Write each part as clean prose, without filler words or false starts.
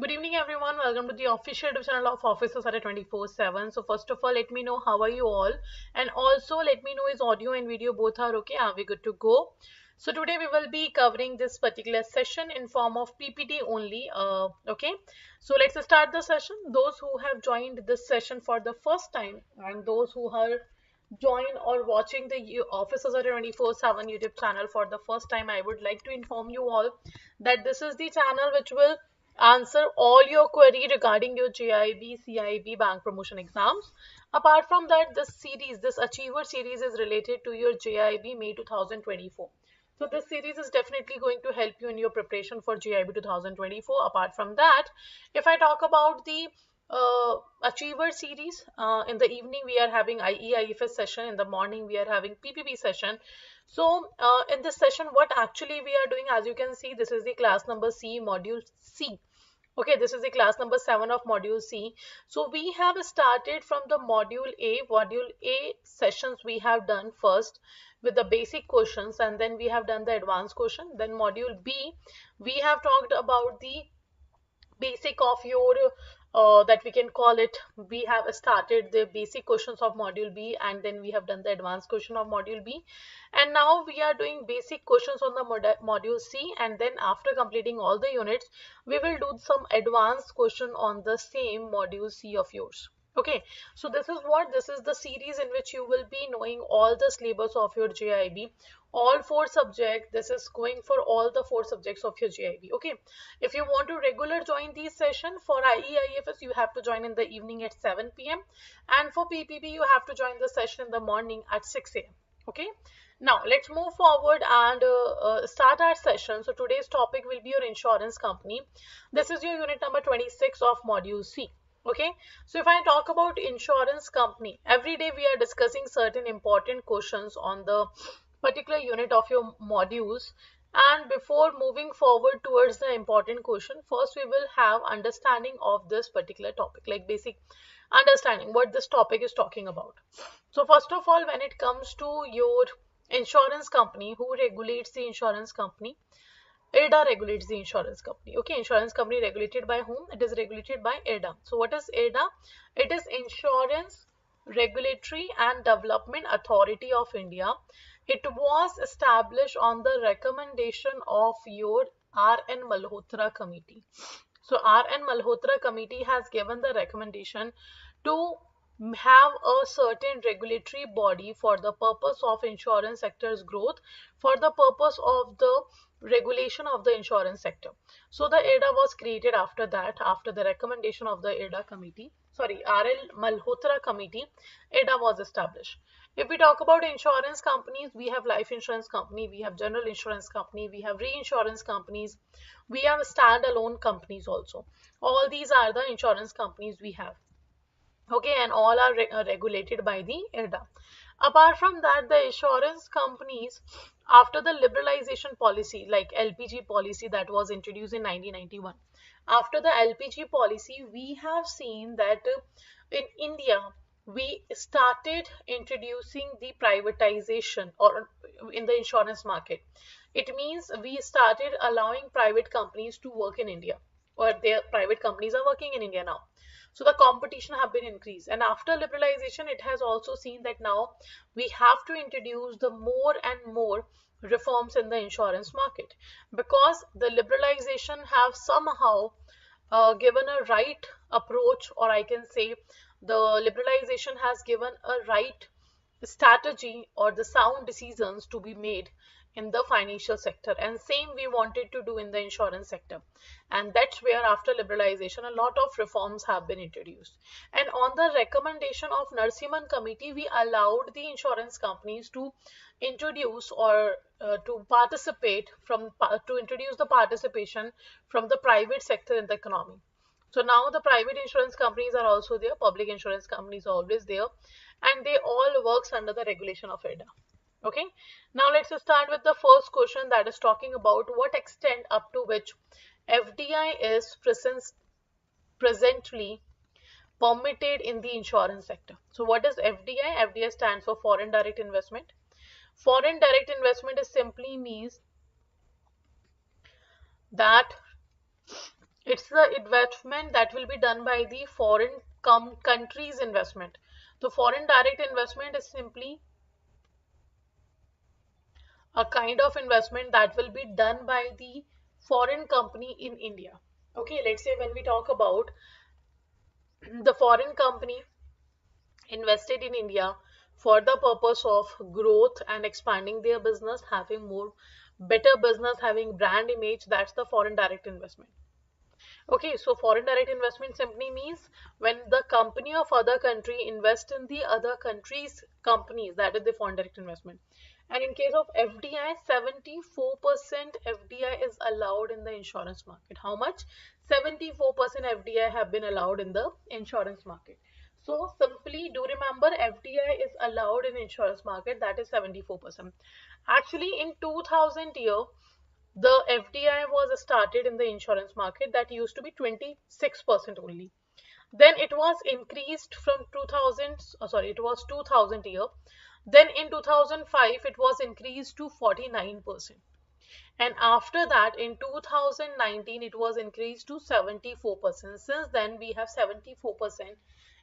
Good evening, everyone. Welcome to the official YouTube channel of Officers at 24/7. So, first of all, let me know how are you all, and also let me know is audio and video both are okay. Are we good to go? So today we will be covering this particular session in form of PPT only. Okay. So let's start the session. Those who have joined this session for the first time and those who are join or watching the Officers at 24/7 YouTube channel for the first time, I would like to inform you all that this is the channel which will answer all your query regarding your JIB, CIB bank promotion exams. Apart from that, this Achiever series is related to your JIB May 2024. So this series is definitely going to help you in your preparation for JIB 2024. Apart from that, if I talk about the Achiever series, in the evening we are having IFS session, in the morning we are having PPP session. So in this session, what actually we are doing, as you can see, this is the class number C, module C. Okay, this is the class number 7 of module C. So we have started from the module A. Module A sessions we have done first with the basic questions, and then we have done the advanced question. Then module B, we have talked about the basic of your that we can call it, we have started the basic questions of module B, and then we have done the advanced question of module B, and now we are doing basic questions on the module C, and then after completing all the units we will do some advanced question on the same module C of yours. Okay, so this is the series in which you will be knowing all the syllabus of your JIB, all 4 subjects. This is going for all the 4 subjects of your JIB. Okay, if you want to regular join these session for IEIFS, you have to join in the evening at 7 p.m. and for PPP you have to join the session in the morning at 6 a.m. Okay, now let's move forward and start our session. So today's topic will be your insurance company. This is your unit number 26 of module C. Okay, so if I talk about insurance company, every day we are discussing certain important questions on the particular unit of your modules, and before moving forward towards the important question, first we will have understanding of this particular topic, like basic understanding what this topic is talking about. So first of all, when it comes to your insurance company, who regulates the insurance company? IRDA regulates the insurance company. Okay, insurance company regulated by whom? It is regulated by IRDA. So what is IRDA? It is Insurance Regulatory and Development Authority of India. It was established on the recommendation of your R.N. Malhotra committee. So R.N. Malhotra committee has given the recommendation to have a certain regulatory body for the purpose of insurance sector's growth, for the purpose of the regulation of the insurance sector. So the IRDA was created after that, after the recommendation of the IRDA committee, sorry, R.L. Malhotra committee, IRDA was established. If we talk about insurance companies, we have life insurance company, we have general insurance company, we have reinsurance companies, we have standalone companies also. All these are the insurance companies we have. Okay, and all are regulated by the IRDA. Apart from that, the insurance companies, after the liberalization policy, like LPG policy that was introduced in 1991, after the LPG policy, we have seen that in India, we started introducing the privatization or in the insurance market. It means we started allowing private companies to work in India, or their private companies are working in India now. So the competition have been increased, and after liberalization it has also seen that now we have to introduce the more and more reforms in the insurance market, because the liberalization have somehow given a right approach, or I can say the liberalization has given a right strategy or the sound decisions to be made in the financial sector, and same we wanted to do in the insurance sector, and that's where after liberalization a lot of reforms have been introduced. And on the recommendation of Narasimhan committee, we allowed the insurance companies to introduce or to participate from to introduce the participation from the private sector in the economy. So now the private insurance companies are also there, public insurance companies are always there, and they all works under the regulation of IRDA. Okay, now let's start with the first question, that is talking about what extent up to which FDI is presently permitted in the insurance sector. So what is FDI? FDI stands for foreign direct investment. Foreign direct investment is simply means that It's the investment that will be done by the foreign countries investment. So foreign direct investment is simply a kind of investment that will be done by the foreign company in India. Okay, let's say when we talk about the foreign company invested in India for the purpose of growth and expanding their business, having more better business, having brand image, that's the foreign direct investment. Okay, so foreign direct investment simply means when the company of other country invest in the other country's companies, that is the foreign direct investment. And in case of FDI, 74% FDI is allowed in the insurance market. How much? 74% FDI have been allowed in the insurance market. So simply do remember FDI is allowed in insurance market, that is 74%. Actually in 2000 year, the FDI was started in the insurance market, that used to be 26% only. Then it was increased from 2000, it was 2000 year. Then in 2005, it was increased to 49%. And after that, in 2019, it was increased to 74%. Since then, we have 74%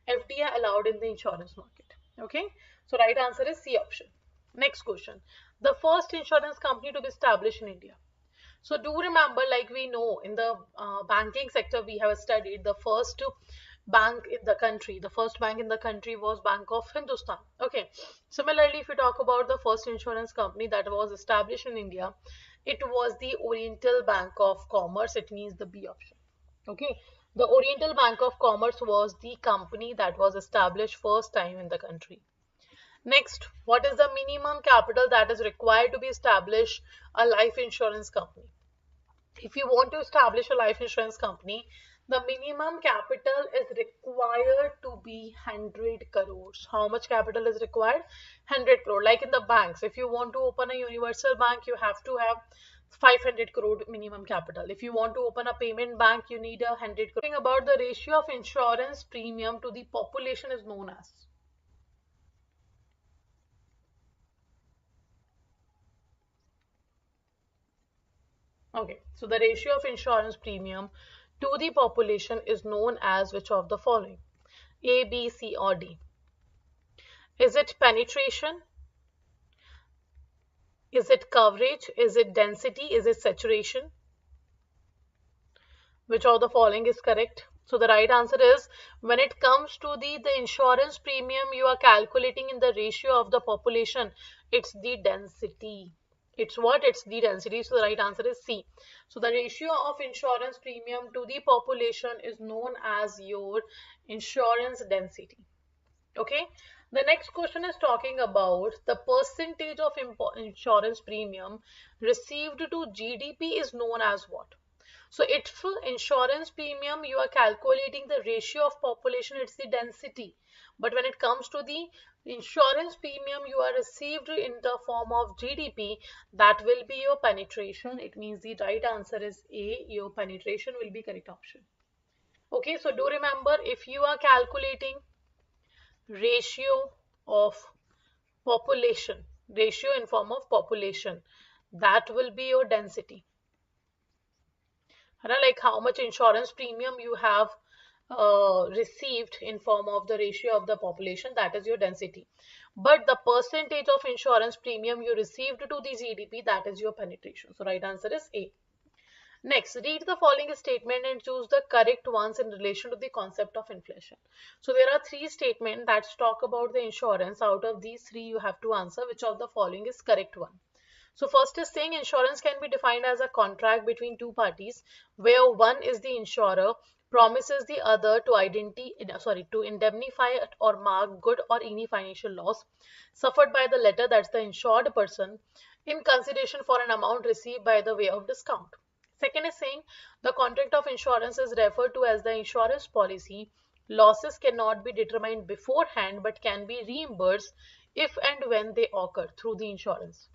FDI allowed in the insurance market. Okay, so right answer is C option. Next question. The first insurance company to be established in India. So do remember, like we know in the banking sector, we have studied the first bank in the country. The first bank in the country was Bank of Hindustan. Okay. Similarly, if we talk about the first insurance company that was established in India, it was the Oriental Bank of Commerce. It means the B option. Okay. The Oriental Bank of Commerce was the company that was established first time in the country. Next, what is the minimum capital that is required to be established a life insurance company? If you want to establish a life insurance company, the minimum capital is required to be 100 crores. How much capital is required? 100 crore. Like in the banks, if you want to open a universal bank, you have to have 500 crore minimum capital. If you want to open a payment bank, you need 100 crore. About the ratio of insurance premium to the population is known as. Okay, so the ratio of insurance premium to the population is known as which of the following? A, B, C, or D? Is it penetration? Is it coverage? Is it density? Is it saturation? Which of the following is correct? So the right answer is, when it comes to the insurance premium you are calculating in the ratio of the population, it's the density. It's what? It's the density. So the right answer is C. So the ratio of insurance premium to the population is known as your insurance density. Okay. The next question is talking about the percentage of insurance premium received to GDP is known as what? So if insurance premium, you are calculating the ratio of population, it's the density. But when it comes to the insurance premium you are received in the form of GDP, that will be your penetration. It means the right answer is A, your penetration will be correct option. Okay, so do remember, if you are calculating ratio of population, ratio in form of population, that will be your density. Like how much insurance premium you have received in form of the ratio of the population, that is your density. But the percentage of insurance premium you received to the GDP, that is your penetration. So right answer is A. Next, read the following statement and choose the correct ones in relation to the concept of inflation. So there are three statements that talk about the insurance. Out of these three, you have to answer which of the following is correct one. So first is saying insurance can be defined as a contract between two parties where one is the insurer promises the other to indemnify or mark good or any financial loss suffered by the latter, that's the insured person, in consideration for an amount received by the way of discount. Second is saying the contract of insurance is referred to as the insurance policy. Losses cannot be determined beforehand but can be reimbursed if and when they occur through the insurance.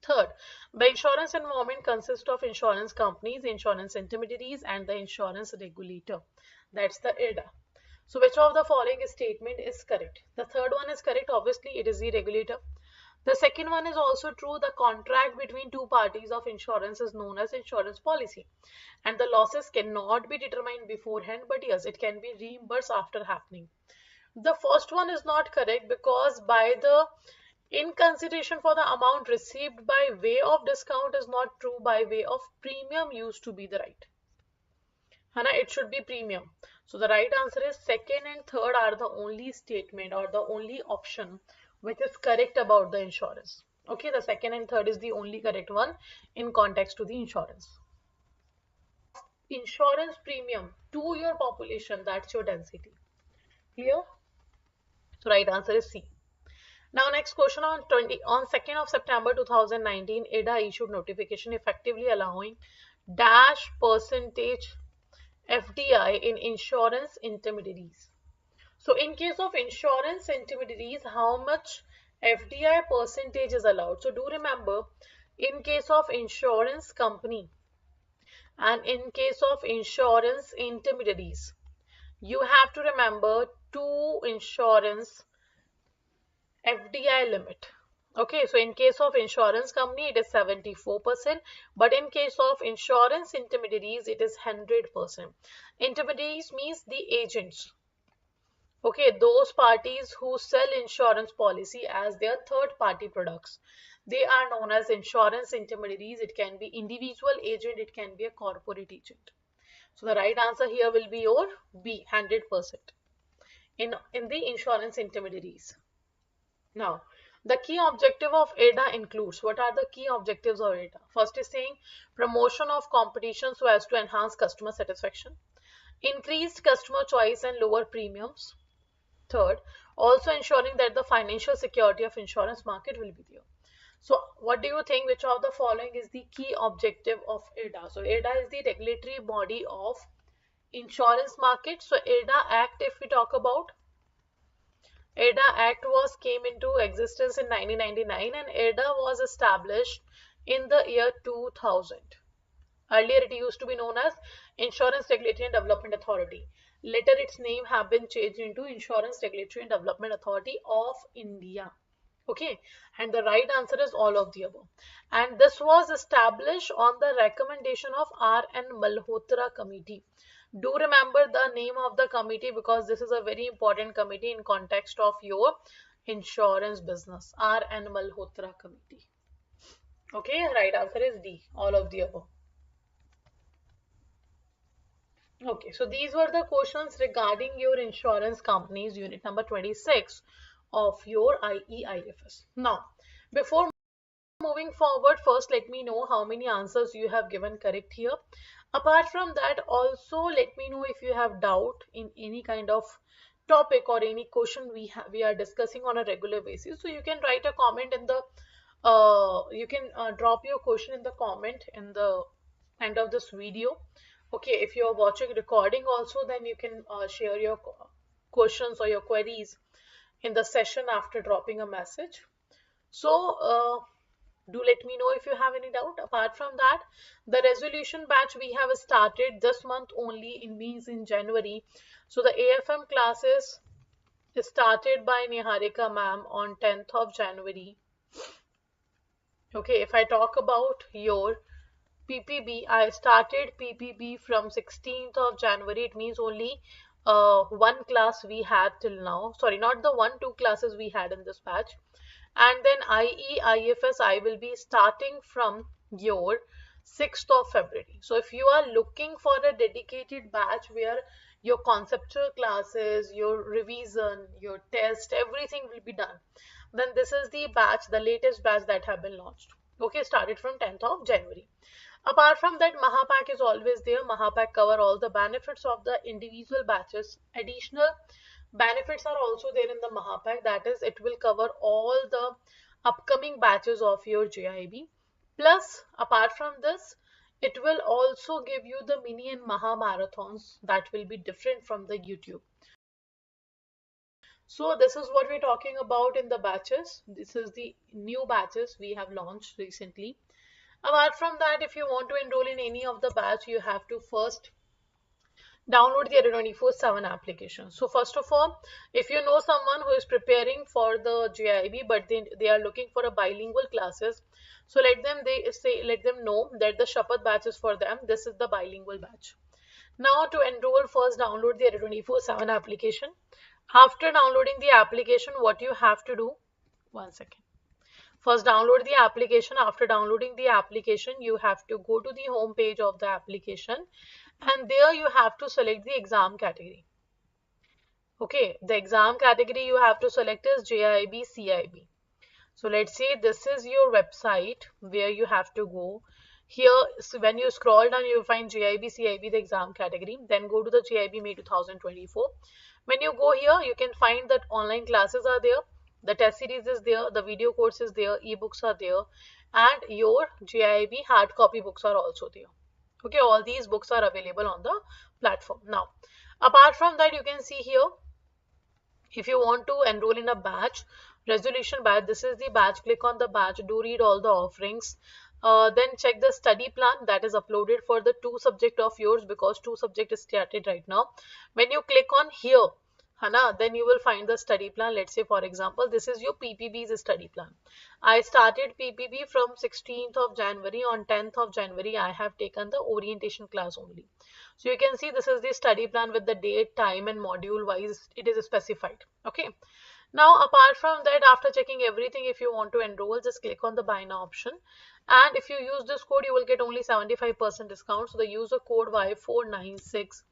Third, the insurance environment consists of insurance companies, insurance intermediaries, and the insurance regulator. That's the IRDA. So which of the following statement is correct? The third one is correct. Obviously, it is the regulator. The second one is also true. The contract between two parties of insurance is known as insurance policy, and the losses cannot be determined beforehand, but yes, it can be reimbursed after happening. The first one is not correct because by the in consideration for the amount received by way of discount is not true. By way of premium used to be the right. Hana, it should be premium. So the right answer is second and third are the only statement or the only option which is correct about the insurance. Okay, the second and third is the only correct one in context to the insurance. Insurance premium to your population, that's your density. Clear? So right answer is C. Now next question, on 2nd of September 2019, ADA issued notification effectively allowing dash percentage FDI in insurance intermediaries. So in case of insurance intermediaries, how much FDI percentage is allowed? So do remember, in case of insurance company and in case of insurance intermediaries, you have to remember two insurance FDI limit. Okay, so in case of insurance company, it is 74%, but in case of insurance intermediaries, it is 100%. Intermediaries means the agents. Okay, those parties who sell insurance policy as their third party products. They are known as insurance intermediaries. It can be individual agent, it can be a corporate agent. So the right answer here will be your B, 100% in the insurance intermediaries. Now, the key objective of ADA includes, what are the key objectives of ADA? First is saying promotion of competition so as to enhance customer satisfaction, increased customer choice and lower premiums. Third, also ensuring that the financial security of insurance market will be there. So what do you think, which of the following is the key objective of ADA? So ADA is the regulatory body of insurance market. So ADA Act, if we talk about, ADA Act came into existence in 1999 and ADA was established in the year 2000. Earlier it used to be known as Insurance Regulatory and Development Authority. Later its name have been changed into Insurance Regulatory and Development Authority of India. Okay, and the right answer is all of the above. And this was established on the recommendation of R.N. Malhotra Committee. Do remember the name of the committee because this is a very important committee in context of your insurance business. R.N. Malhotra Committee. Okay, right answer is D, all of the above. Okay, so these were the questions regarding your insurance companies, unit number 26 of your IEIFS. Now, before moving forward, first let me know how many answers you have given correct here. Apart from that, also let me know if you have doubt in any kind of topic or any question we are discussing on a regular basis. So you can write a comment in the you can drop your question in the comment in the end of this video. Okay, if you are watching recording also, then you can share your questions or your queries in the session after dropping a message. So do let me know if you have any doubt. Apart from that, the resolution batch we have started this month only, in January. So the AFM classes started by Niharika ma'am on 10th of January. Okay, if I talk about your PPB, I started PPB from 16th of January. It means only one class we had till now. Sorry, not the 1-2 classes we had in this batch. And then IEIFS, I will be starting from your 6th of February. So if you are looking for a dedicated batch where your conceptual classes, your revision, your test, everything will be done, then this is the batch, the latest batch that have been launched. Okay, started from 10th of January. Apart from that, Mahapack is always there. Mahapack cover all the benefits of the individual batches. Additional benefits are also there in the Mahapack. That is, it will cover all the upcoming batches of your JAIIB. Plus, apart from this, it will also give you the mini and Maha marathons that will be different from the YouTube. So this is what we're talking about in the batches. This is the new batches we have launched recently. Apart from that, if you want to enroll in any of the batch, you have to first Download the Adda 24/7 application. So first of all, if you know someone who is preparing for the JIB but they are looking for a bilingual classes, so let them know that the Shapat batch is for them. This is the bilingual batch. Now to enroll, first download the Adda 24/7 application. After downloading the application, what you have to do, one second. First download the application. After downloading the application, you have to go to the home page of the application, and there you have to select the exam category. Okay, the exam category you have to select is JIB CIB. So let's say this is your website where you have to go. Here, so when you scroll down, you will find JIB CIB, the exam category. Then go to the JIB May 2024. When you go here, you can find that online classes are there, the test series is there, the video course is there, ebooks are there, and your JIB hard copy books are also there. Okay, all these books are available on the platform. Now, apart from that, you can see here, if you want to enroll in a batch, resolution batch, this is the batch. Click on the batch, do read all the offerings. Then check the study plan that is uploaded for the 2 subject of yours, because 2 subject is started right now. When you click on here, then you will find the study plan. Let's say for example, this is your PPB's study plan. I started PPB from 16th of January. On 10th of January, I have taken the orientation class only. So you can see this is the study plan with the date, time and module wise it is specified. Okay. Now apart from that, after checking everything, if you want to enroll, just click on the buy now option. And if you use this code, you will get only 75% discount. So the user code Y496.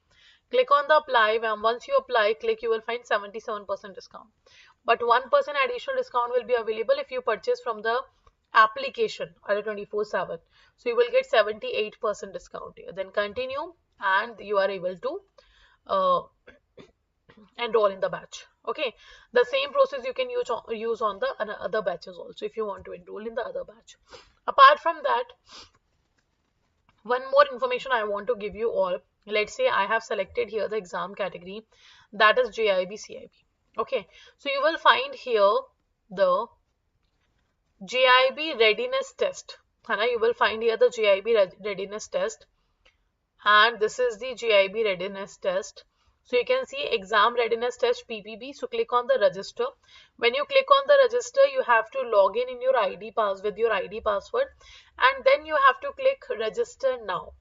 Click on the apply. Once you apply, click, you will find 77% discount. But 1% additional discount will be available if you purchase from the application Adda 24/7. So you will get 78% discount here. Then continue and you are able to uh, enroll in the batch. Okay, the same process you can use on the other batches also if you want to enroll in the other batch. Apart from that, one more information I want to give you all. Let's say I have selected here the exam category, that is JIB CIB. Okay, so you will find here the JIB readiness test. You will find here the JIB readiness test, and this is the JIB readiness test. So you can see exam readiness test PPB. So click on the register. When you click on the register, you have to log in your ID pass with your ID password, and then you have to click register now.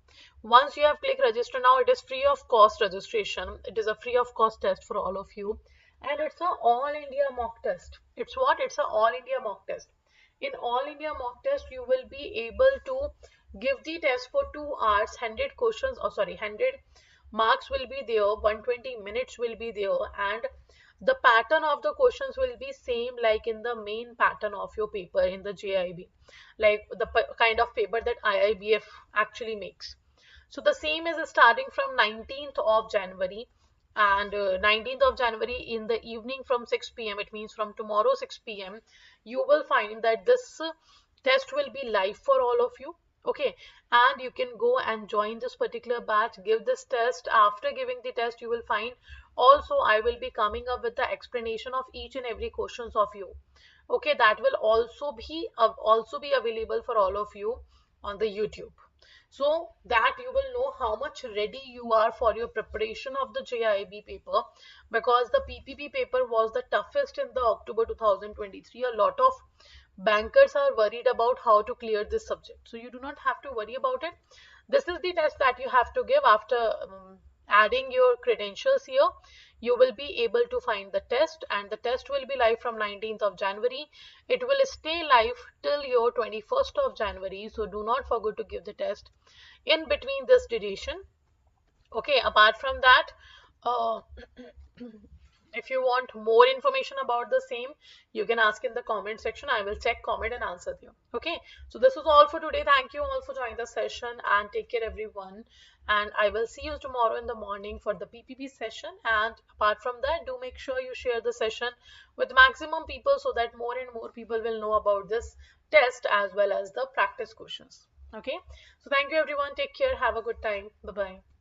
Once you have clicked register now, it is free of cost registration. It is a free of cost test for all of you, and it's a all India mock test. It's what? It's a all India mock test. In all India mock test, you will be able to give the test for 2 hours. 100 questions, 100 marks will be there, 120 minutes will be there, and the pattern of the questions will be same like in the main pattern of your paper in the JIB, like the kind of paper that IIBF actually makes. So the same is starting from 19th of January, and 19th of January in the evening from 6 p.m. It means from tomorrow 6 p.m. you will find that this test will be live for all of you. Okay, and you can go and join this particular batch, give this test. After giving the test, you will find also I will be coming up with the explanation of each and every questions of you. Okay, that will also be available for all of you on the YouTube, so that you will know how much ready you are for your preparation of the JIB paper, because the PPB paper was the toughest in the October 2023. A lot of bankers are worried about how to clear this subject, so you do not have to worry about it. This is the test that you have to give. After adding your credentials here, you will be able to find the test, and the test will be live from 19th of January. It will stay live till your 21st of January, so do not forget to give the test in between this duration. Okay, apart from that, uh, if you want more information about the same, you can ask in the comment section. I will check comment and answer you. Okay, so this is all for today. Thank you all for joining the session, and take care everyone, and I will see you tomorrow in the morning for the PPB session. And apart from that, do make sure you share the session with maximum people so that more and more people will know about this test as well as the practice questions. Okay, so thank you everyone. Take care. Have a good time. Bye bye.